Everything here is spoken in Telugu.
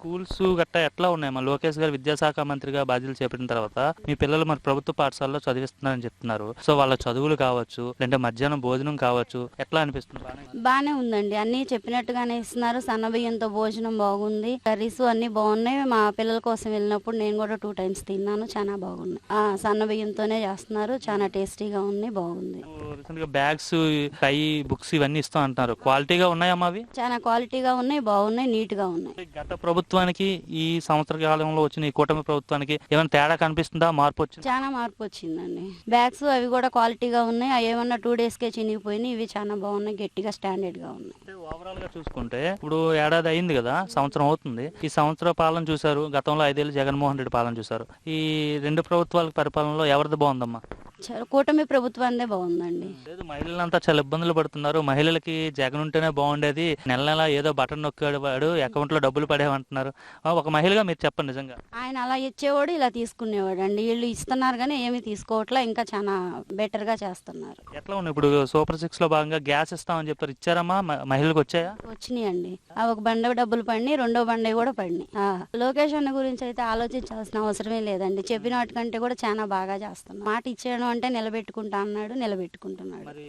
స్కూల్స్ గట్టా ఎట్లా ఉన్నాయి? మా లోకేష్ గారు విద్యాశాఖ మంత్రిగా బాధ్యతలు చేపట్టిన తర్వాత మీ పిల్లలు మరి ప్రభుత్వ పాఠశాలలో చదివిస్తున్నారని చెప్తున్నారు. సో వాళ్ళ చదువులు కావచ్చు, లేదంటే మధ్యాహ్నం భోజనం కావచ్చు, ఎట్లా అనిపిస్తుంది? బానే ఉందండి. అన్నీ చెప్పినట్టుగానే ఇస్తున్నారు. సన్నబియ్యంతో భోజనం బాగుంది. కర్రీస్ అన్నీ బాగున్నాయి. మా పిల్లల కోసం వెళ్ళినప్పుడు నేను కూడా 2 టైమ్స్ తిన్నాను. చాలా బాగున్నాయి. సన్నబియ్యంతోనే చేస్తున్నారు. చాలా టేస్టీగా ఉంది. బాగుంది. రీసెంట్ గా బ్యాగ్స్, టై, బుక్స్ ఇవన్నీ ఇస్తాం అంటున్నారు. క్వాలిటీగా ఉన్నాయమ్మా అవి? చాలా క్వాలిటీగా ఉన్నాయి. బాగున్నాయి. నీట్ గా ఉన్నాయి. గత ప్రభుత్వానికి ఈ సంవత్సర కాలంలో వచ్చిన ఈ కూటమి ప్రభుత్వానికి ఏమైనా తేడా కనిపిస్తుందా? మార్పు వచ్చింది? చాలా మార్పు వచ్చిందండి. బ్యాగ్స్ అవి కూడా క్వాలిటీగా ఉన్నాయి. అవి ఏమన్నా 2 డేస్కే చినిగిపోయినాయి. ఇవి చాలా బాగున్నాయి. గట్టిగా స్టాండర్డ్ గా ఉన్నాయి. ఓవరాల్ గా చూసుకుంటే ఇప్పుడు ఏడాది అయింది కదా, సంవత్సరం అవుతుంది. ఈ సంవత్సరం పాలన చూశారు, గతంలో 5 ఏళ్ళు జగన్మోహన్ రెడ్డి పాలన చూశారు. ఈ రెండు ప్రభుత్వాల పరిపాలనలో ఎవరిది బాగుందమ్మా? కూటమి ప్రభుత్వాన్ని బాగుందండి. లేదు, మహిళలంతా చాలా ఇబ్బందులు పడుతున్నారు. మహిళలకి జగన్ ఉంటేనే బాగుండేది, నెల నెల ఏదో బటన్ నొక్కేవాడు, అకౌంట్ లో డబ్బులు పడేవంటున్నారు. ఒక మహిళగా మీరు చెప్పండి నిజంగా. ఆయన అలా ఇచ్చేవాడు, ఇలా తీసుకునేవాడు అండి. వీళ్ళు ఇస్తున్నారు కానీ ఏమి తీసుకోవట్లా. ఇంకా చాలా బెటర్ గా చేస్తున్నారు. ఎట్లా ఉన్నాయి ఇప్పుడు సూపర్ 6 లో భాగంగా గ్యాస్ ఇస్తామని చెప్పారు, ఇచ్చారమ్మా? మహిళలకు వచ్చాయా? వచ్చినాయండి. ఒక బండ డబ్బులు పడినాయి, రెండో బండ కూడా పడినాయి. లోకేష్ అన్న గురించి అయితే ఆలోచించాల్సిన అవసరమే లేదండి. చెప్పిన వాటికంటే కూడా చాలా బాగా చేస్తున్నాం. మాట ఇచ్చేయడం అంటే నిలబెట్టుకుంటా అన్నాడు, నిలబెట్టుకుంటున్నాడు.